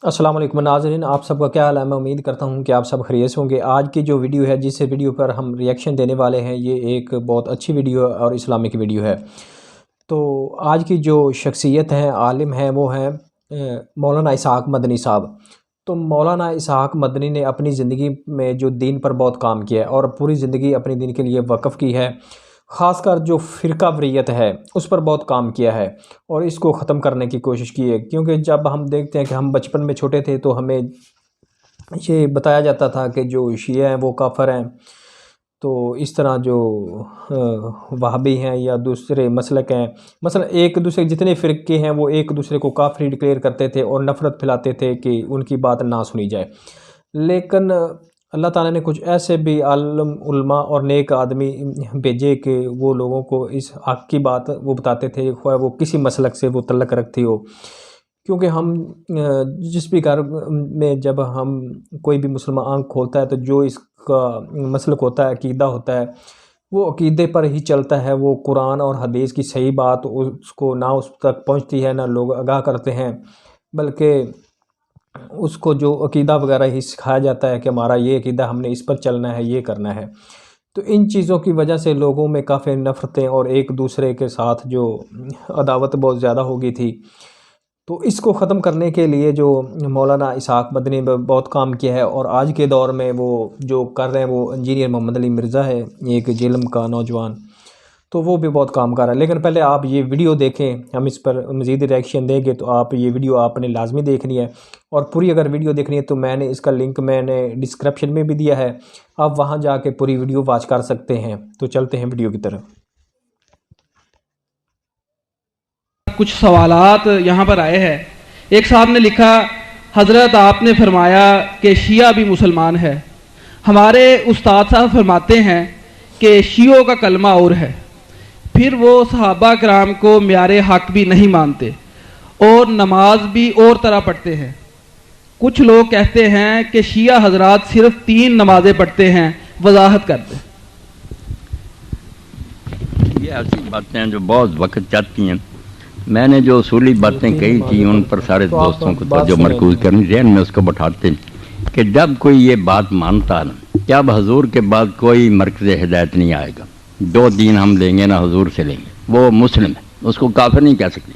السلام علیکم ناظرین، آپ سب کا کیا حال ہے؟ میں امید کرتا ہوں کہ آپ سب خیریت سے ہوں گے۔ آج کی جو ویڈیو ہے، جس ویڈیو پر ہم ریئیکشن دینے والے ہیں، یہ ایک بہت اچھی ویڈیو اور اسلامک ویڈیو ہے۔ تو آج کی جو شخصیت ہیں، عالم ہیں، وہ ہیں مولانا اسحاق مدنی صاحب۔ تو مولانا اسحاق مدنی نے اپنی زندگی میں جو دین پر بہت کام کیا ہے اور پوری زندگی اپنی دین کے لیے وقف کی ہے، خاص کر جو فرقہ وریت ہے اس پر بہت کام کیا ہے اور اس کو ختم کرنے کی کوشش کی ہے۔ کیونکہ جب ہم دیکھتے ہیں کہ ہم بچپن میں چھوٹے تھے تو ہمیں یہ بتایا جاتا تھا کہ جو شیعہ ہیں وہ کافر ہیں، تو اس طرح جو وہابی ہیں یا دوسرے مسلک ہیں، مثلا ایک دوسرے جتنے فرقے ہیں وہ ایک دوسرے کو کافری ڈکلیئر کرتے تھے اور نفرت پھیلاتے تھے کہ ان کی بات نہ سنی جائے۔ لیکن اللہ تعالیٰ نے کچھ ایسے بھی عالم علماء اور نیک آدمی بھیجے کہ وہ لوگوں کو اس حق کی بات وہ بتاتے تھے، خواہ وہ کسی مسلک سے وہ تعلق رکھتی ہو۔ کیونکہ ہم جس بھی گھر میں جب ہم کوئی بھی مسلمان آنکھ کھولتا ہے تو جو اس کا مسلک ہوتا ہے، عقیدہ ہوتا ہے، وہ عقیدے پر ہی چلتا ہے۔ وہ قرآن اور حدیث کی صحیح بات اس کو نہ اس تک پہنچتی ہے، نہ لوگ آگاہ کرتے ہیں، بلکہ اس کو جو عقیدہ وغیرہ ہی سکھایا جاتا ہے کہ ہمارا یہ عقیدہ، ہم نے اس پر چلنا ہے، یہ کرنا ہے۔ تو ان چیزوں کی وجہ سے لوگوں میں کافی نفرتیں اور ایک دوسرے کے ساتھ جو عداوت بہت زیادہ ہو گئی تھی۔ تو اس کو ختم کرنے کے لیے جو مولانا اسحاق مدنی نے بہت کام کیا ہے، اور آج کے دور میں وہ جو کر رہے ہیں وہ انجینئر محمد علی مرزا ہے، ایک جیلم کا نوجوان، تو وہ بھی بہت کام کر رہا ہے۔ لیکن پہلے آپ یہ ویڈیو دیکھیں، ہم اس پر مزید ریئیکشن دیں گے، تو آپ یہ ویڈیو آپ نے لازمی دیکھنی ہے، اور پوری اگر ویڈیو دیکھنی ہے تو میں نے اس کا لنک میں نے ڈسکرپشن میں بھی دیا ہے، آپ وہاں جا کے پوری ویڈیو واچ کر سکتے ہیں۔ تو چلتے ہیں ویڈیو کی طرف۔ کچھ سوالات یہاں پر آئے ہیں۔ ایک صاحب نے لکھا، حضرت آپ نے فرمایا کہ شیعہ بھی مسلمان ہے۔ ہمارے استاد صاحب فرماتے ہیں کہ شیعوں کا کلمہ اور ہے، پھر وہ صحابہ کرام کو معیار حق بھی نہیں مانتے اور نماز بھی اور طرح پڑھتے ہیں۔ کچھ لوگ کہتے ہیں کہ شیعہ حضرات صرف 3 نمازیں پڑھتے ہیں، وضاحت کرتے ہیں۔ یہ ایسی باتیں ہیں جو بہت وقت چاہتی ہیں۔ میں نے جو اصولی باتیں کہی تھی ان پر سارے دوستوں کو توجہ مرکوز کرنی، ذہن میں اس کو بٹھاتے ہیں کہ جب کوئی یہ بات مانتا نا کہ اب حضور کے بعد کوئی مرکز ہدایت نہیں آئے گا، 2 دین ہم لیں گے، نہ حضور سے لیں گے، وہ مسلم ہے، اس کو کافر نہیں کہہ سکتے۔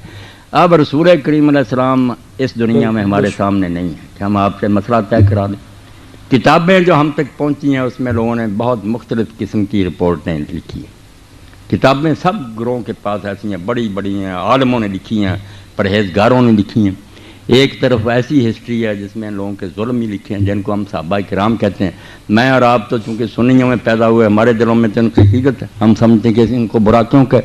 اب رسول کریم علیہ السلام اس دنیا میں ہمارے سامنے نہیں ہے کہ ہم آپ سے مسئلہ طے کرا دیں۔ کتابیں جو ہم تک پہنچی ہیں اس میں لوگوں نے بہت مختلف قسم کی رپورٹیں لکھی ہیں۔ کتابیں سب گروہوں کے پاس ایسی ہیں، بڑی بڑی ہیں، عالموں نے لکھی ہیں، پرہیزگاروں نے لکھی ہیں۔ ایک طرف ایسی ہسٹری ہے جس میں لوگوں کے ظلم ہی لکھے ہیں، جن کو ہم صحابہ کرام کہتے ہیں۔ میں اور آپ تو چونکہ سنیوں میں پیدا ہوئے، ہمارے دلوں میں تو ان کی حقیقت ہے، ہم سمجھتے ہیں کہ ان کو برا کیوں کہ،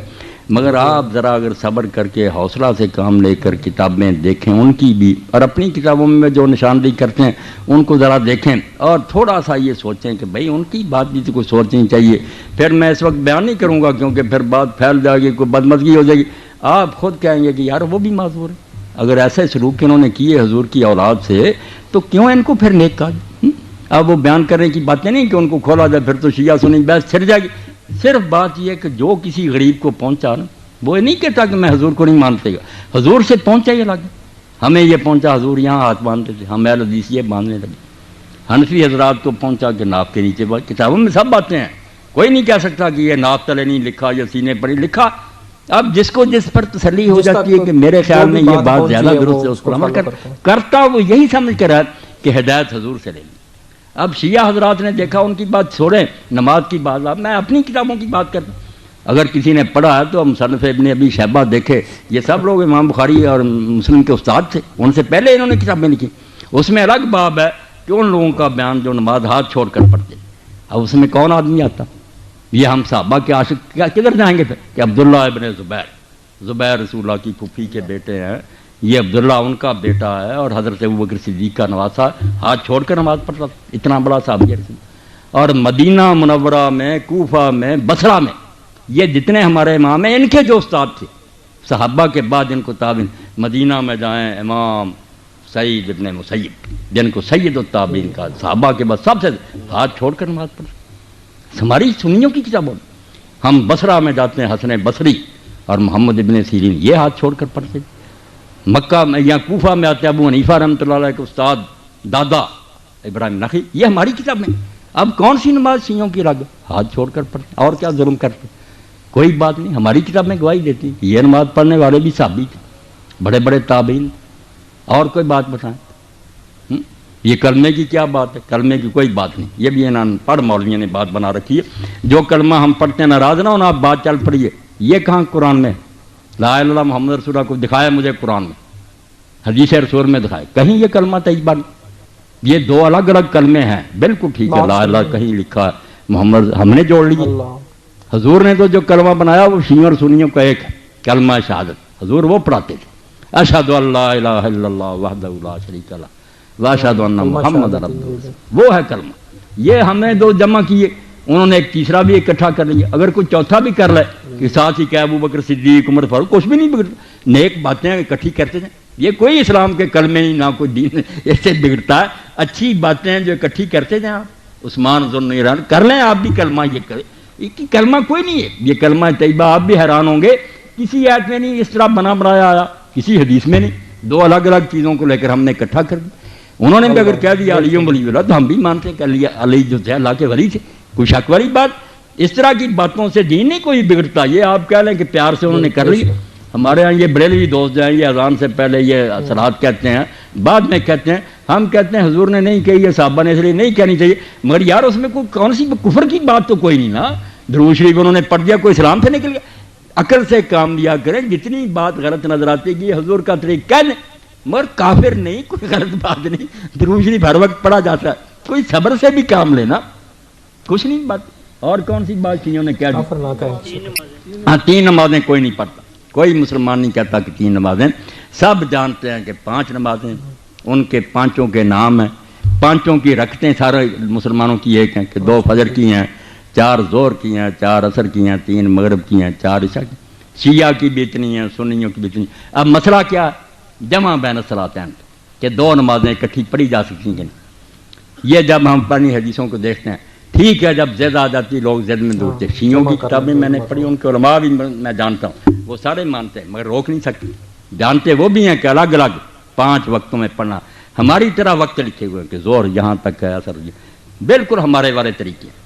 مگر آپ ذرا اگر صبر کر کے حوصلہ سے کام لے کر کتابیں دیکھیں ان کی بھی، اور اپنی کتابوں میں جو نشاندہی کرتے ہیں ان کو ذرا دیکھیں، اور تھوڑا سا یہ سوچیں کہ بھئی ان کی بات بھی تو کوئی سوچنی چاہیے۔ پھر میں اس وقت بیان نہیں کروں گا کیونکہ پھر بات پھیل جائے گی، کوئی بدمزگی ہو جائے گی، آپ خود کہیں گے کہ یار وہ بھی معذور ہے۔ اگر ایسے سلوک انہوں نے کیے حضور کی اولاد سے تو کیوں ان کو پھر نیک کہا؟ اب وہ بیان کرنے کی باتیں نہیں کہ ان کو کھولا جائے، پھر تو شیعہ سنی بحث چھڑ جائے گی۔ صرف بات یہ ہے کہ جو کسی غریب کو پہنچا نا، وہ نہیں کہتا کہ میں حضور کو نہیں مانتے گا، حضور سے پہنچا یہ لگے، ہمیں یہ پہنچا حضور یہاں ہاتھ باندھتے تھے، ہم اہل حدیث یہ باندھنے لگے۔ حنفی حضرات کو پہنچا کہ ناف کے نیچے بات، کتابوں میں سب باتیں ہیں، کوئی نہیں کہہ سکتا کہ یہ ناف تلے نہیں لکھا یا سینے پر نہیں لکھا۔ اب جس کو جس پر تسلی ہو جاتی ہے کہ میرے خیال میں یہ بات زیادہ درست ہے، اس کو عمل کرتا وہ یہی سمجھ کر ہے کہ ہدایت حضور سے لے لی۔ اب شیعہ حضرات نے دیکھا ان کی بات چھوڑیں، نماز کی بات، اب میں اپنی کتابوں کی بات کرتا ہوں۔ اگر کسی نے پڑھا ہے تو مصنف ابن ابی شیبہ دیکھے، یہ سب لوگ امام بخاری اور مسلم کے استاد تھے، ان سے پہلے انہوں نے کتابیں لکھی۔ اس میں الگ باب ہے کہ ان لوگوں کا بیان جو نماز ہاتھ چھوڑ کر پڑھتے، اب اس میں کون آدمی آتا؟ یہ ہم صحابہ کے عاشق کدھر جائیں گے پھر کہ عبداللہ ابن زبیر رسول اللہ کی پھوپھی کے بیٹے ہیں، یہ عبداللہ ان کا بیٹا ہے، اور حضرت ابوبکر صدیق کا نواسا ہاتھ چھوڑ کر نماز پڑھتا تھا، اتنا بڑا صحابی رسول۔ اور مدینہ منورہ میں، کوفہ میں، بصرہ میں یہ جتنے ہمارے امام ہیں ان کے جو استاد تھے صحابہ کے بعد ان کو تابعین، مدینہ میں جائیں امام سعید ابن مسیب جن کو سید التابعین کا، صحابہ کے بعد سب سے ہاتھ چھوڑ کر نماز پڑھتے۔ ہماری سنیوں کی کتابوں میں ہم بصرہ میں جاتے ہیں، حسن بصری اور محمد ابن سیرین یہ ہاتھ چھوڑ کر پڑھتے۔ مکہ میں یا کوفہ میں آتے ہیں ابو حنیفہ رحمۃ اللہ علیہ کے استاد دادا ابراہیم نخعی، یہ ہماری کتاب میں۔ اب کون سی نماز شیعوں کی رگ ہاتھ چھوڑ کر پڑھتے اور کیا ظلم کرتے؟ کوئی بات نہیں، ہماری کتاب میں گواہی دیتی ہے یہ نماز پڑھنے والے بھی صحابی تھے، بڑے بڑے تابعین۔ اور کوئی بات بتائیں؟ یہ کلمے کی کیا بات ہے؟ کلمے کی کوئی بات نہیں، یہ بھی انہوں پڑھ مولویوں نے بات بنا رکھی ہے۔ جو کلمہ ہم پڑھتے ہیں ناراض نہ ہونا، آپ بات چل پڑیے، یہ کہاں قرآن میں؟ لا الہ الا اللہ محمد رسول اللہ کو دکھایا مجھے قرآن میں، حدیث رسول میں دکھائے، کہیں یہ کلمہ طیبہ نہیں۔ یہ دو الگ الگ کلمے ہیں، بالکل ٹھیک ہے، لا الہ کہیں لکھا ہے، محمد ہم نے جوڑ لیے۔ حضور نے تو جو کلمہ بنایا وہ شیعوں اور سنیوں کا ایک ہے، کلمہ شہادت، حضور وہ پڑھاتے تھے، اشہد ان لا الہ الا اللہ وحدہ لا شریک لہ واشہد ان محمد رسول اللہ، وہ ہے کلمہ۔ یہ ہمیں دو جمع کیے، انہوں نے ایک تیسرا بھی اکٹھا کر لیا، اگر کوئی چوتھا بھی کر لے کہ ساتھ ہی کہ ابو بکر صدیق عمر فاروق، کچھ بھی نہیں بگڑتا، نیک باتیں اکٹھی کرتے ہیں، یہ کوئی اسلام کے کلمے نہیں، نہ کوئی دین ایسے بگڑتا ہے، اچھی باتیں جو اکٹھی کرتے ہیں آپ، عثمان ذوالنورین کر لیں آپ بھی کلمہ، یہ کریں، یہ کلمہ کوئی نہیں ہے، یہ کلمہ طیبہ۔ آپ بھی حیران ہوں گے کسی آیت میں نہیں اس طرح بنا بنایا آیا، کسی حدیث میں نہیں، دو الگ الگ چیزوں کو لے کر ہم نے اکٹھا کر دیا۔ انہوں نے بھی اگر کہہ دیا علی ولی اللہ تو ہم بھی مانتے ہیں کہ علی جو تھے اللہ کے ولی تھے، کوئی شک والی بات؟ اس طرح کی باتوں سے دین نہیں کوئی بگڑتا، یہ آپ کہہ لیں کہ پیار سے انہوں نے کر لی۔ ہمارے ہاں یہ بریلوی دوست جو ہیں یہ اذان سے پہلے یہ صلات کہتے ہیں، بعد میں کہتے ہیں، ہم کہتے ہیں حضور نے نہیں کہی ہے، صحابہ نے اس لیے نہیں کہنی چاہیے، مگر یار اس میں کوئی کون سی کفر کی بات تو کوئی نہیں نا، درود شریف انہوں نے پڑھ دیا، کوئی اسلام سے نکل گیا؟ عقل سے کام لیا کریں، جتنی بات غلط نظر آتی ہے حضور کا طریقہ کہہ لیں، مگر کافر نہیں، کوئی غلط بات نہیں، درود شریف ہر وقت پڑھا جاتا ہے، کوئی صبر سے بھی کام لینا، کچھ نہیں بات۔ اور کون سی بات چیزوں نے کیا دی؟ ہاں، 3 نمازیں کوئی نہیں پڑھتا، کوئی مسلمان نہیں کہتا کہ 3 نمازیں، سب جانتے ہیں کہ 5 نمازیں، ان کے 5 کے نام ہیں، 5 کی رکھتے سارے مسلمانوں کی ایک ہیں کہ 2 فجر کی ہیں، 4 ظہر کی ہیں، 4 عصر کی ہیں، 3 مغرب کی ہیں، 4 عشاء کی، شیعہ کی بھی اتنی ہیں، سنیوں کی بھی اتنی۔ اب مسئلہ کیا ہے؟ جمع بین الصلاتین، کہ 2 نمازیں اکٹھی پڑھی جا سکتی ہیں کہ نہیں۔ یہ جب ہم پرانی حدیثوں کو دیکھتے ہیں، ٹھیک ہے جب زد آ جاتی لوگ زد میں دوڑتے، شیعوں کی کتابیں میں نے پڑھی، ان کے علماء بھی میں جانتا ہوں، وہ سارے مانتے ہیں مگر روک نہیں سکتے، جانتے وہ بھی ہیں کہ الگ الگ 5 وقتوں میں پڑھنا، ہماری طرح وقت لکھے ہوئے ہیں کہ زور یہاں تک ہے، اثر بالکل ہمارے والے طریقے ہیں۔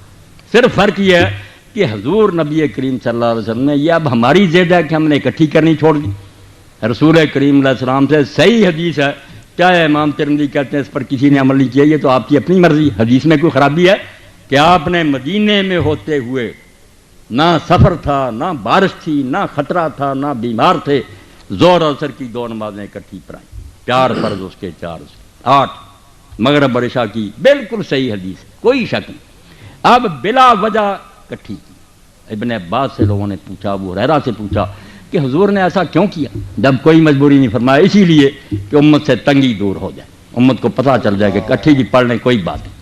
صرف فرق یہ ہے کہ حضور نبی کریم صلی اللہ علیہ وسلم نے، یہ اب ہماری ضد ہے کہ ہم نے اکٹھی کرنی چھوڑ دی، رسول کریم علیہ السلام سے صحیح حدیث ہے، چاہے امام ترمذی کہتے ہیں اس پر کسی نے عمل نہیں کیا، یہ تو آپ کی اپنی مرضی، حدیث میں کوئی خرابی ہے کہ آپ نے مدینے میں ہوتے ہوئے نہ سفر تھا، نہ بارش تھی، نہ خطرہ تھا، نہ بیمار تھے، ظہر اور عصر کی 2 نمازیں اکٹھی پڑھائیں، 4 فرض اس کے 4 8 مغرب اور عشاء کی، بالکل صحیح حدیث، کوئی شک نہیں۔ اب بلا وجہ اکٹھی کی، ابن عباس سے لوگوں نے پوچھا، ابو ہریرہ سے پوچھا کہ حضور نے ایسا کیوں کیا؟ جب کوئی مجبوری نہیں فرمایا، اسی لیے کہ امت سے تنگی دور ہو جائے، امت کو پتہ چل جائے کہ اکٹھی کی پڑھ لیں، کوئی بات نہیں۔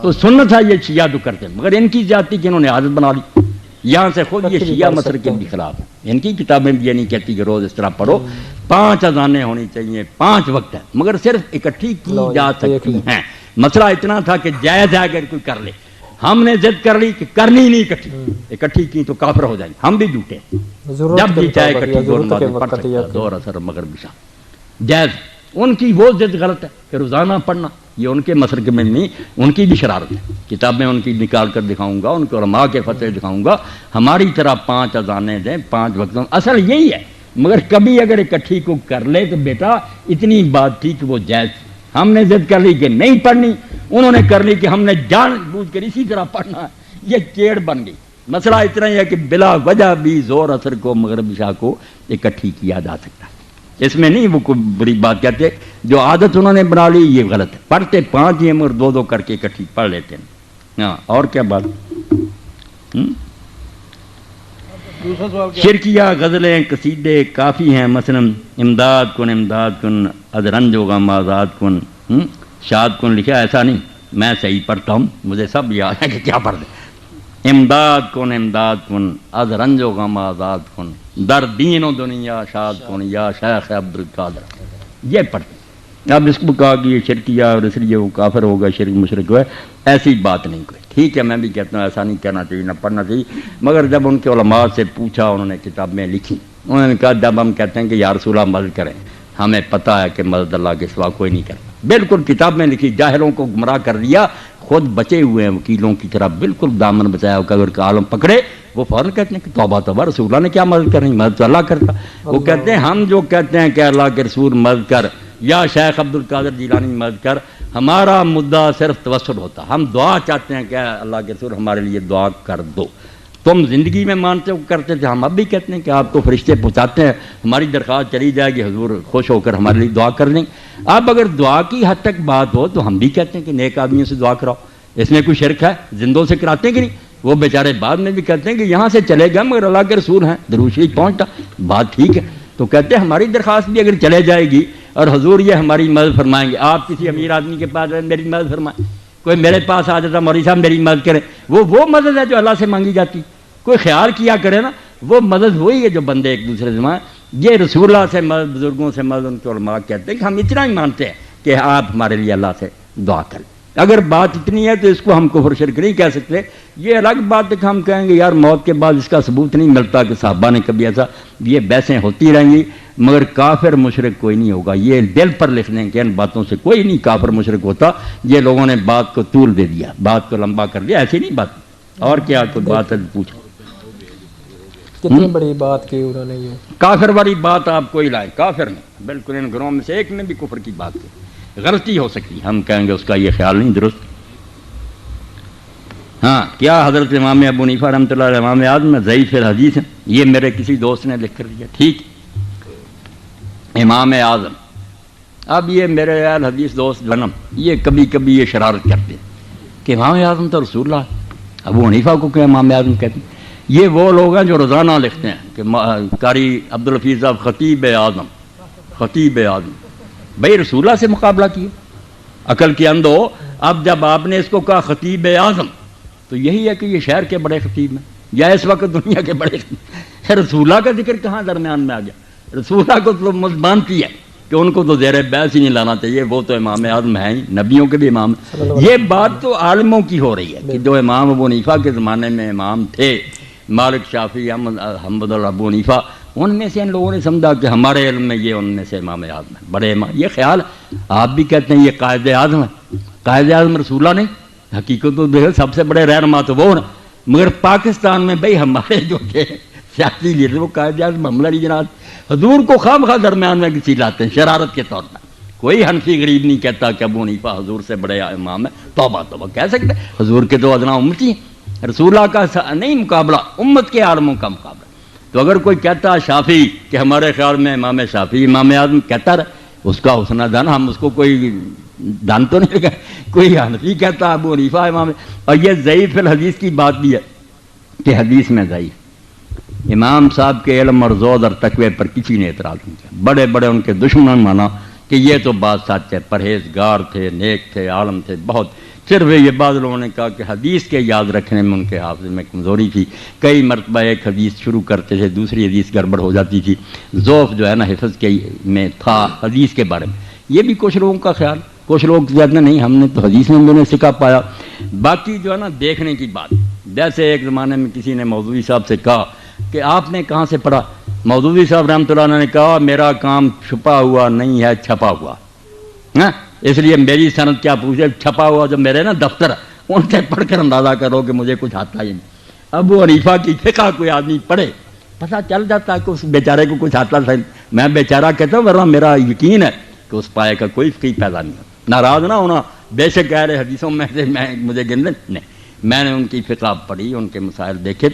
تو سنت ہے، یہ شیعہ تو کرتے ہیں، مگر ان کی زیادتی کہ انہوں نے عادت بنا لی، یہاں سے خود یہ شیعہ مسلک کے بھی خلاف ہے، ان کی کتابیں بھی یہ نہیں کہتی کہ روز اس طرح پڑھو، 5 اذانیں ہونی چاہیے، 5 وقت ہیں، مگر صرف اکٹھی کی جا سکتی ہیں۔ مسئلہ اتنا تھا کہ جائز ہے اگر کوئی کر لے، ہم نے ضد کر لی کہ کرنی نہیں اکٹھی، اکٹھی کی تو کافر ہو جائیں، ہم بھی جھوٹے ہیں، جب بھی چاہے اکٹھی 2 نمازیں پڑھ سکتے ہیں، ظہر عصر مغرب عشاء جائز۔ ان کی وہ ضد غلط ہے کہ روزانہ پڑھنا، یہ ان کے مسلک میں نہیں، ان کی بھی شرارت ہے، کتابیں ان کی نکال کر دکھاؤں گا، ان کے علماء کے فتوے دکھاؤں گا، ہماری طرح 5 اذانیں دیں 5 وقتوں، اصل یہی ہے، مگر کبھی اگر اکٹھی کو کر لے تو بیٹا اتنی بات تھی کہ وہ جائز تھی، ہم نے ضد کر لی کہ نہیں پڑھنی، انہوں نے کر لی کہ ہم نے جان بوجھ کر اسی طرح پڑھنا ہے، یہ چیڑ بن گئی۔ مسئلہ اتنا ہی ہے کہ بلا وجہ بھی ظہر عصر کو مغرب عشاء کو اکٹھی کیا جا سکتا ہے، اس میں نہیں وہ کوئی بری بات کہتے، جو عادت انہوں نے بنا لی یہ غلط ہے، پڑھتے 5 ہی مگر 2 کر کے اکٹھی پڑھ لیتے ہیں۔ ہاں، اور کیا بات؟ شرکیہ غزلیں قصیدے کافی ہیں، مثلا امداد کن از رنج و غم آزاد کن، شاد کن لکھا، ایسا نہیں، میں صحیح پڑھتا ہوں، مجھے سب یاد ہے کہ کیا پڑھ دیں، امداد کن از رنج و غم آزاد کن، در دین و دنیا شاد کن یا شیخ عبد القادر، یہ پڑھتے ہیں۔ اب اس کو کہا کہ یہ شرکیہ اور اس لیے وہ کافر ہوگا، شرک مشرک ہے، ایسی بات نہیں کوئی، ٹھیک ہے، میں بھی کہتا ہوں ایسا نہیں کہنا چاہیے، نہ پڑھنا چاہیے، مگر جب ان کے علماء سے پوچھا، انہوں نے کتاب میں لکھی، انہوں نے کہا جب ہم کہتے ہیں کہ یا رسول اللہ مدد کریں، ہمیں پتہ ہے کہ مدد اللہ کے سوا کوئی نہیں کرتا. بالکل کتاب میں لکھی, جاہلوں کو گمراہ کر دیا, خود بچے ہوئے ہیں وکیلوں کی طرح, بالکل دامن بچایا ہو کہ اگر عالم پکڑے وہ فوراً کہتے ہیں کہ توبہ توبہ, رسول اللہ نے کیا مدد کرنی, مدد تو اللہ کرتا. وہ کہتے ہیں ہم جو کہتے ہیں کہ اللہ کے رسول مدد کر یا شیخ عبد القادر جیلانی مدد کر, ہمارا مدعا صرف توسل ہوتا, ہم دعا چاہتے ہیں کہ اللہ کے رسول ہمارے لیے دعا کر دو. تم زندگی میں مانتے ہو کرتے تھے, ہم اب بھی کہتے ہیں کہ آپ کو فرشتے پہنچاتے ہیں, ہماری درخواست چلی جائے گی, حضور خوش ہو کر ہمارے لیے دعا کر دیں. اب اگر دعا کی حد تک بات ہو تو ہم بھی کہتے ہیں کہ نیک آدمیوں سے دعا کراؤ, اس میں کوئی شرک ہے؟ زندوں سے کراتے ہیں کہ نہیں؟ وہ بیچارے بعد میں بھی کہتے ہیں کہ یہاں سے چلے گئے مگر اللہ کے رسول ہیں, درود شریف پہنچتا, بات ٹھیک ہے. تو کہتے ہیں ہماری درخواست بھی اگر چلے جائے گی اور حضور یہ ہماری مدد فرمائیں گے, آپ کسی امیر آدمی کے پاس میری مدد فرمائیں, کوئی میرے پاس آ جاتا مولوی صاحب میری مدد کریں, وہ مدد ہے جو اللہ سے مانگی جاتی. کوئی خیال کیا کرے نا, وہ مدد وہی ہے جو بندے ایک دوسرے سے مانگیں. یہ رسول اللہ سے مدد, بزرگوں سے مدد, ان کے علماء کہتے ہیں کہ ہم اتنا ہی مانتے ہیں کہ آپ ہمارے لیے اللہ سے دعا کریں. اگر بات اتنی ہے تو اس کو ہم کفر شرک نہیں کہہ سکتے. یہ الگ بات ہے کہ ہم کہیں گے یار موت کے بعد اس کا ثبوت نہیں ملتا کہ صحابہ نے کبھی ایسا, یہ بحثیں ہوتی رہیں گی, مگر کافر مشرک کوئی نہیں ہوگا. یہ دل پر لکھ دیں کہ ان باتوں سے کوئی نہیں کافر مشرک ہوتا. یہ لوگوں نے بات کو طول دے دیا, بات کو لمبا کر دیا, ایسی نہیں بات. اور کیا کوئی بات ہے پوچھو. کتنی بڑی بات کی انہوں نے, یہ کافر والی بات آپ کوئی لائیں, کافر نہیں, بالکل ان گھروں میں سے ایک میں بھی کفر کی بات ہے. غلطی ہو سکتی, ہم کہیں گے اس کا یہ خیال نہیں درست. ہاں, کیا حضرت امام ابو حنیفہ رحمۃ اللہ علیہ امام اعظم میں ضعیف الحدیث ہیں؟ یہ میرے کسی دوست نے لکھ کر دیا. ٹھیک, امام اعظم. اب یہ میرے اہل حدیث دوست جنم یہ کبھی کبھی یہ شرارت کرتے ہیں کہ امام اعظم تو رسول اللہ, ابو حنیفہ کو کیا امام اعظم کہتے ہیں. یہ وہ لوگ ہیں جو روزانہ لکھتے ہیں کہ قاری عبدالحفیظ صاحب خطیب اعظم, خطیب اعظم. بھائی رسول اللہ سے مقابلہ کیا, عقل کے اندھو. اب جب آپ نے اس کو کہا خطیب اعظم تو یہی ہے کہ یہ شہر کے بڑے خطیب ہیں یا اس وقت دنیا کے بڑے خطیب. رسول اللہ کا ذکر کہاں درمیان میں آ گیا؟ رسول اللہ کو تو مانتی ہے کہ ان کو تو زیر بحث ہی نہیں لانا چاہیے, وہ تو امام اعظم ہیں ہی, نبیوں کے بھی امام. یہ بات تو عالموں کی ہو رہی ہے کہ جو امام ابو حنیفہ کے زمانے میں امام تھے, مالک, شافعی, احمد اور ابو حنیفہ, ان میں سے ان لوگوں نے سمجھا کہ ہمارے علم میں یہ ان میں سے امام اعظم ہے, بڑے امام. یہ خیال آپ بھی کہتے ہیں یہ قائد اعظم ہے. قائد اعظم رسول اللہ نہیں, حقیقت تو دیکھو سب سے بڑے رہنما تو وہ نا. مگر پاکستان میں بھائی ہمارے جو تھے سیاسی لیڈر وہ قائد اعظم محمد علی جناح, حضور کو خام خواہ درمیان میں کسی لاتے ہیں شرارت کے طور پر. کوئی حنفی غریب نہیں کہتا کہ ابو حنیفہ حضور سے بڑے امام ہے. توبہ توبہ کہہ سکتے, حضور کے تو ادنا امتی ہیں. رسول اللہ کا نہیں مقابلہ, امت کے عالموں کا مقابلہ. تو اگر کوئی کہتا شافعی کہ ہمارے خیال میں امام شافعی امام اعظم کہتا رہے, اس کا حسنہ دان, ہم اس کو کوئی دان تو نہیں لگا. کوئی حنفی کہتا ابو حنیفہ امام. اور یہ ضعیف الحدیث کی بات بھی ہے کہ حدیث میں ضعیف. امام صاحب کے علم اور زہد اور تقوی پر کسی نے اعتراض نہیں کیا. بڑے بڑے ان کے دشمنوں مانا کہ یہ تو بات سچ ہے, پرہیزگار تھے, نیک تھے, عالم تھے بہت. صرف یہ بعض لوگوں نے کہا کہ حدیث کے یاد رکھنے میں ان کے حافظے میں کمزوری تھی. کئی مرتبہ ایک حدیث شروع کرتے تھے, دوسری حدیث گڑبڑ ہو جاتی تھی. ضعف جو ہے نا حفظ کے میں تھا حدیث کے بارے میں. یہ بھی کچھ لوگوں کا خیال, کچھ لوگ زیادہ نہیں, ہم نے تو حدیث میں انہوں نے سکھا پایا. باقی جو ہے نا دیکھنے کی بات, جیسے ایک زمانے میں کسی نے مودودی صاحب سے کہا کہ آپ نے کہاں سے پڑھا. مودودی صاحب رحمۃ اللہ علیہ نے کہا میرا کام چھپا ہوا نہیں ہے, چھپا ہوا. اس لیے میری سند کیا پوچھے, چھپا ہوا جو میرے نا دفتر ان سے پڑھ کر اندازہ کرو کہ مجھے کچھ آتا ہی نہیں. ابو حنیفہ کی فقہ کوئی آدمی پڑھے پتہ چل جاتا ہے کہ اس بیچارے کو کچھ آتا ہے. میں بیچارہ کہتا ہوں, ورنہ میرا یقین ہے کہ اس پائے کا کوئی فقہ پیدا نہیں ہو. ناراض نہ ہونا, بے شک کہہ رہے حدیثوں میں سے مجھے گن نہیں. میں نے ان کی فقہ پڑھی, ان کے مسائل دیکھے.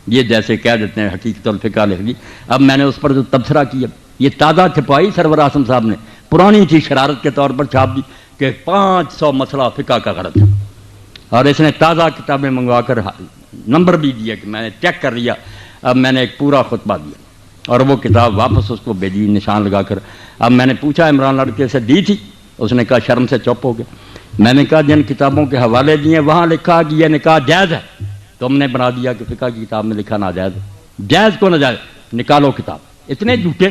یہ جیسے کہہ دیتے ہیں حقیقت الفقہ لکھ دی. اب میں نے اس پر جو تبصرہ کیا, یہ تازہ چھپائی سرور اعظم صاحب نے, پرانی تھی شرارت کے طور پر چھاپ دی کہ 500 مسئلہ فقہ کا غلط ہے. اور اس نے تازہ کتابیں منگوا کر نمبر بھی دیا کہ میں نے چیک کر لیا. اب میں نے ایک پورا خطبہ دیا اور وہ کتاب واپس اس کو بھیجی نشان لگا کر. اب میں نے پوچھا عمران لڑکے سے دی تھی, اس نے کہا شرم سے چپ ہو گیا. میں نے کہا جن کتابوں کے حوالے دیے وہاں لکھا کہ یہ نکاح جائز ہے, تم نے بنا دیا کہ فقہ کی کتاب میں لکھا ناجائز ہے. جائز کو ناجائز, نکالو کتاب. اتنے جھوٹے.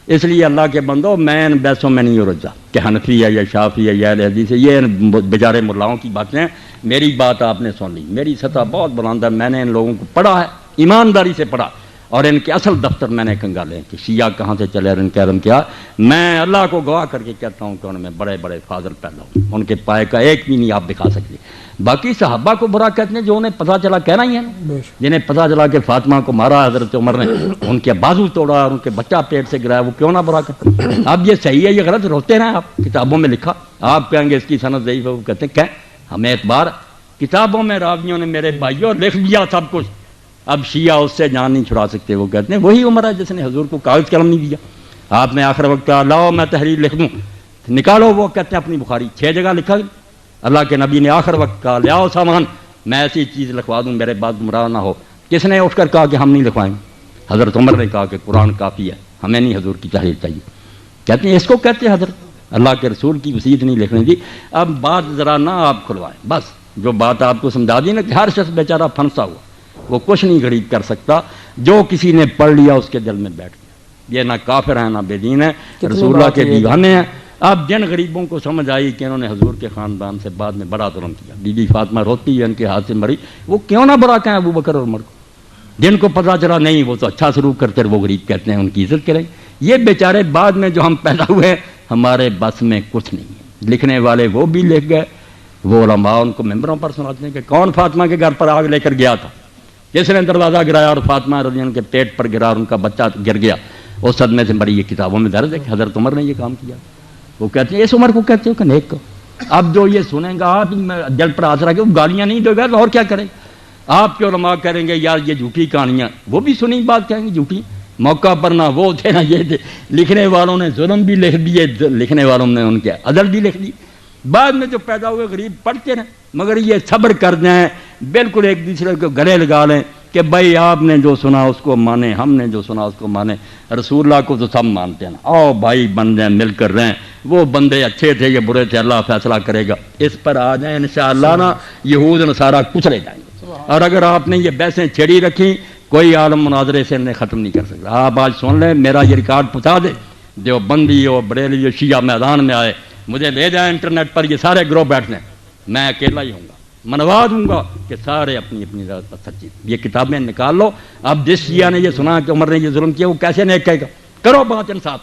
اس لیے اللہ کے بندو, میں ان بحثوں میں نہیں رجا کہ حنفی ہے یا شافعی ہے یا اہل حدیث ہے. یہ بیچارے ملاؤں کی باتیں ہیں. میری بات آپ نے سن لی, میری سطح بہت بلند ہے. میں نے ان لوگوں کو پڑھا ہے, ایمانداری سے پڑھا. اور ان کے اصل دفتر میں نے کنگالے ہیں کہ شیعہ کہاں سے چلے اور ان کا علم کیا. میں اللہ کو گواہ کر کے کہتا ہوں کہ ان میں بڑے بڑے فاضل پیدا ہوں, ان کے پائے کا ایک بھی نہیں آپ دکھا سکتے. باقی صحابہ کو برا کہتے ہیں جو انہیں پتہ چلا, کہنا ہی ہے نا, جنہیں پتہ چلا کہ فاطمہ کو مارا حضرت عمر نے, ان کے بازو توڑا اور ان کے بچہ پیٹ سے گرایا, وہ کیوں نہ برا کرتے. اب یہ صحیح ہے یہ غلط, روتے رہے آپ, کتابوں میں لکھا, آپ کہیں گے اس کی سند ضعیف ہے, وہ کہتے ہیں کہ ہمیں اعتبار کتابوں میں راویوں نے میرے بھائیوں لکھ دیا سب کچھ, اب شیعہ اس سے جان نہیں چھڑا سکتے. وہ کہتے ہیں وہی عمر ہے جس نے حضور کو کاغذ قلم نہیں دیا. آپ نے آخر وقت کہا لاؤ میں تحریر لکھ دوں, نکالو, وہ کہتے ہیں اپنی بخاری 6 جگہ لکھا. اللہ کے نبی نے آخر وقت کہا لاؤ سامان, میں ایسی چیز لکھوا دوں میرے بعد گمراہ نہ ہو. کس نے اٹھ کر کہا کہ ہم نہیں لکھوائیں؟ حضرت عمر نے کہا کہ قرآن کافی ہے, ہمیں نہیں حضور کی تحریر چاہیے. کہتے ہیں اس کو کہتے ہیں حضرت اللہ کے رسول کی وصیت نہیں لکھنے دی. اب بات ذرا نہ آپ کھلوائیں, بس جو بات آپ کو سمجھا دی نا کہ ہر شخص بیچارہ پھنسا ہوا, وہ کچھ نہیں غریب کر سکتا. جو کسی نے پڑھ لیا اس کے دل میں بیٹھ گیا. یہ نہ کافر ہیں نہ بے دین ہیں, رسول اللہ کے دیوانے ہیں. اب جن غریبوں کو سمجھ آئی کہ انہوں نے حضور کے خاندان سے بعد میں بڑا ظلم کیا, بی بی فاطمہ روتی ہے ان کے ہاتھ سے مری, وہ کیوں نہ برا کہیں ابو بکر اور عمر کو. جن کو پتہ چلا نہیں وہ تو اچھا سلوک کرتے, وہ غریب کہتے ہیں ان کی عزت کریں. یہ بیچارے بعد میں جو ہم پیدا ہوئے ہیں ہمارے بس میں کچھ نہیں ہے. لکھنے والے وہ بھی لکھ گئے, وہ علماء ان کو ممبروں پر سناتے ہیں کہ کون فاطمہ کے گھر پر آگ لے کر گیا تھا, جس نے دروازہ گرایا اور فاطمہ رضی اللہ کے پیٹ پر گرا اور ان کا بچہ گر گیا, اس صدمے سے مری. یہ کتابوں میں درج ہے کہ حضرت عمر نے یہ کام کیا. وہ کہتے ہیں اس عمر کو کہتے ہو کہ نیک کو. اب جو یہ سنیں گا آپ دل پر آسرا کہ وہ گالیاں نہیں دے گا تو اور کیا کریں. آپ کے علماء کریں گے یار یہ جھوٹی کہانیاں, وہ بھی سنی بات کہیں گے جھوٹی, موقع پر نہ وہ تھے نہ یہ تھے. لکھنے والوں نے ظلم بھی لکھ دیے, لکھنے والوں نے ان کے عدل بھی لکھ دی. بعد میں جو پیدا ہوئے غریب پڑھتے رہیں, مگر یہ صبر کر دیں, بالکل ایک دوسرے کو گلے لگا لیں کہ بھائی آپ نے جو سنا اس کو مانیں, ہم نے جو سنا اس کو مانیں. رسول اللہ کو تو سب مانتے ہیں, آؤ بھائی بن جائیں, مل کر رہیں. وہ بندے اچھے تھے یہ برے تھے, اللہ فیصلہ کرے گا. اس پر آ جائیں انشاءاللہ نا, یہود نصارہ کچلے جائیں گے. اور اگر آپ نے یہ بحثیں چھڑی رکھی, کوئی عالم مناظرے سے انہیں ختم نہیں کر سکتا. آپ آج سن لیں, میرا یہ ریکارڈ پہنچا دے, جو بندی ہو بریلوی ہو شیعہ میدان میں آئے, مجھے لے جائیں انٹرنیٹ پر, یہ سارے گروہ بیٹھ لیں, میں اکیلا ہی ہوں گا, منوا دوں گا کہ سارے اپنی اپنی ذات پر سچی. یہ کتابیں نکال لو. اب جس شیعہ نے یہ سنا کہ عمر نے یہ ظلم کیا, وہ کیسے نیک کہے گا؟ کرو بات انصاف.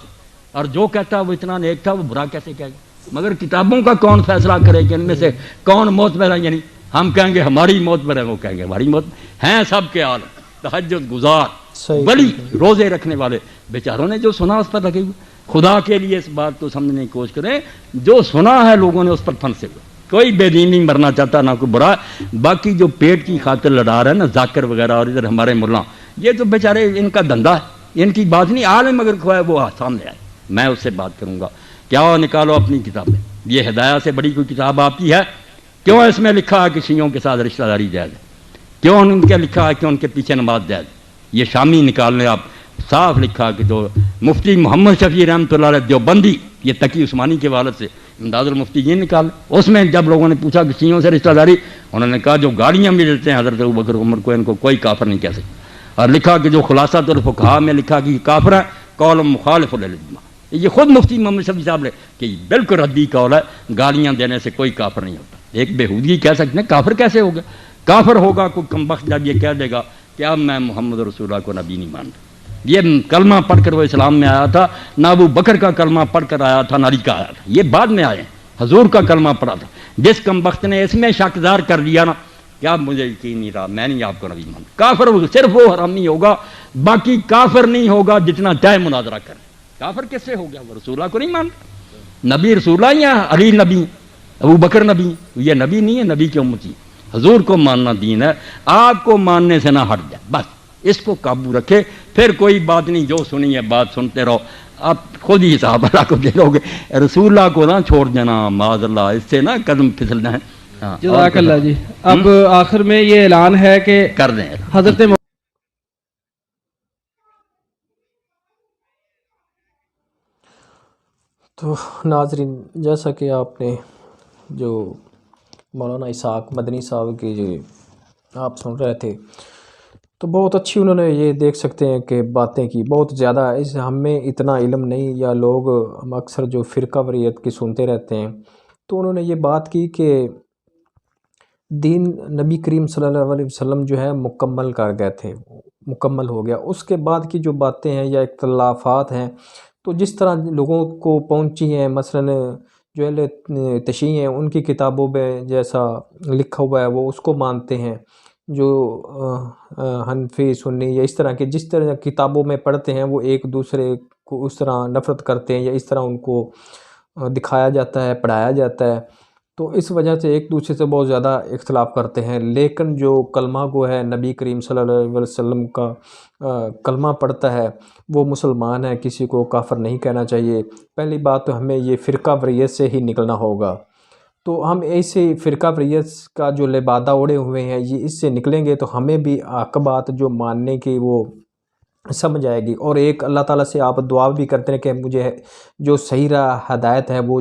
اور جو کہتا وہ اتنا نیک تھا, وہ برا کیسے کہے گا؟ مگر کتابوں کا کون فیصلہ کرے کہ ان میں سے کون موت پر ہے؟ یعنی ہم کہیں گے ہماری موت پر ہے, وہ کہیں گے ہماری موت ہیں. سب کے عالم تہجد گزار, ولی, روزے رکھنے والے, بیچاروں نے جو سنا اس پر لگے ہوئے. خدا کے لیے اس بات کو سمجھنے کی کوشش کریں, جو سنا ہے لوگوں نے اس پر پھنسے ہوئے. کوئی بے دین نہیں مرنا چاہتا, نہ کوئی برا. باقی جو پیٹ کی خاطر لڑا رہا ہے نا, ذاکر وغیرہ, اور ادھر ہمارے ملا, یہ تو بیچارے ان کا دھندا ہے, ان کی بات نہیں. عالم اگر کھوائے وہ سامنے آئے, میں اس سے بات کروں گا. کیا نکالو اپنی کتابیں. یہ ہدایہ سے بڑی کوئی کتاب آپ کی ہے؟ کیوں اس میں لکھا ہے کہ شیعوں کے ساتھ رشتہ داری جائز ہے؟ کیوں ان کے لکھا ہے کہ ان کے پیچھے نماز جائز؟ یہ شامی نکال لیں آپ, صاف لکھا کہ جو مفتی محمد شفیع رحمۃ اللہ علیہ دیوبندی, یہ تقی عثمانی کے والد سے امداد المفتی یہ نکال. اس میں جب لوگوں نے پوچھا کہ شیعوں سے رشتہ داری, انہوں نے کہا جو گالیاں بھی دیتے ہیں حضرت ابوبکر عمر کو, ان کو کوئی کافر نہیں کہہ سکتا. اور لکھا کہ جو خلاصۃ الفقہاء میں لکھا کہ یہ کافر ہے, قول مخالف للاجماع. یہ خود مفتی محمد شفیع صاحب نے کہ بالکل ردی قول ہے, گالیاں دینے سے کوئی کافر نہیں ہوتا. ایک بےہودگی کہہ سکتے ہیں, کافر کیسے ہوگا؟ کافر ہوگا کوئی کمبخت جب یہ کہہ دے گا کہ اب میں محمد رسول اللہ کو نبی نہیں مانتا. یہ کلمہ پڑھ کر وہ اسلام میں آیا تھا, نہ ابو بکر کا کلمہ پڑھ کر آیا تھا, نہ علی کا آیا تھا, یہ بعد میں آئے ہیں. حضور کا کلمہ پڑھا تھا. جس کمبخت نے اس میں شک ظاہر کر دیا نا کہ اب مجھے یقین نہیں رہا, میں نہیں آپ کو نبی مانتا, کافر صرف وہ حرامی ہوگا, باقی کافر نہیں ہوگا جتنا چاہے مناظرہ کرے. کافر کس سے ہو گیا؟ وہ رسول اللہ کو نہیں مانتا. نبی رسول اللہ یا علی نبی, ابو بکر نبی, یہ نبی نہیں ہے, نبی کی امتی. حضور کو ماننا دین ہے, آپ کو ماننے سے نہ ہٹ جائے, بس اس کو قابو رکھے. پھر کوئی بات نہیں, جو سنی ہے بات سنتے رہو, آپ خود ہی حساب اللہ کو دے لو گے. رسول اللہ کو نہ چھوڑ دینا, معاذ اللہ, اس سے نہ قدم پھسلنا ہے. جزاک اللہ جی. اب آخر میں یہ اعلان ہے کہ کر دیں حضرت تو ناظرین, جیسا کہ آپ نے جو مولانا اسحاق مدنی صاحب کی جو آپ سن رہے تھے, تو بہت اچھی انہوں نے یہ دیکھ سکتے ہیں کہ باتیں کی بہت زیادہ. اس ہمیں اتنا علم نہیں, یا لوگ ہم اکثر جو فرقہ واریت کی سنتے رہتے ہیں, تو انہوں نے یہ بات کی کہ دین نبی کریم صلی اللہ علیہ وسلم جو ہے مکمل کر گئے تھے، مکمل ہو گیا۔ اس کے بعد کی جو باتیں ہیں یا اختلافات ہیں، تو جس طرح لوگوں کو پہنچی ہیں، مثلاً جو اہل تشیع ہیں ان کی کتابوں میں جیسا لکھا ہوا ہے وہ اس کو مانتے ہیں، جو حنفی سنی یا اس طرح کے جس طرح کتابوں میں پڑھتے ہیں وہ ایک دوسرے کو اس طرح نفرت کرتے ہیں یا اس طرح ان کو دکھایا جاتا ہے، پڑھایا جاتا ہے، تو اس وجہ سے ایک دوسرے سے بہت زیادہ اختلاف کرتے ہیں۔ لیکن جو کلمہ گو ہے، نبی کریم صلی اللہ علیہ وسلم کا کلمہ پڑھتا ہے وہ مسلمان ہے، کسی کو کافر نہیں کہنا چاہیے۔ پہلی بات تو ہمیں یہ فرقہ واریت سے ہی نکلنا ہوگا، تو ہم ایسے فرقہ واریت کا جو لبادہ اوڑھے ہوئے ہیں یہ اس سے نکلیں گے تو ہمیں بھی حق بات جو ماننے کی وہ سمجھ آئے گی۔ اور ایک اللہ تعالیٰ سے آپ دعا بھی کرتے ہیں کہ مجھے جو صحیح راہ ہدایت ہے وہ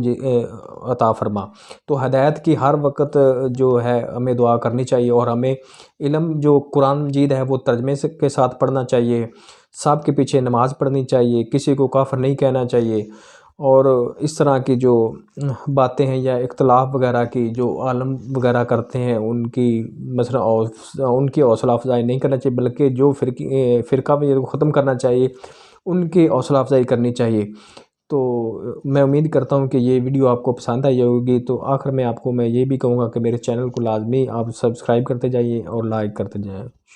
عطا فرما، تو ہدایت کی ہر وقت جو ہے ہمیں دعا کرنی چاہیے، اور ہمیں علم جو قرآن مجید ہے وہ ترجمے کے ساتھ پڑھنا چاہیے، صاحب کے پیچھے نماز پڑھنی چاہیے، کسی کو کافر نہیں کہنا چاہیے، اور اس طرح کی جو باتیں ہیں یا اختلاف وغیرہ کی جو عالم وغیرہ کرتے ہیں ان کی مثلا ان کی حوصلہ افزائی نہیں کرنا چاہیے، بلکہ جو فرقہ کو ختم کرنا چاہیے ان کی حوصلہ افزائی کرنی چاہیے۔ تو میں امید کرتا ہوں کہ یہ ویڈیو آپ کو پسند آئی ہوگی۔ تو آخر میں آپ کو میں یہ بھی کہوں گا کہ میرے چینل کو لازمی آپ سبسکرائب کرتے جائیے اور لائک کرتے جائیں۔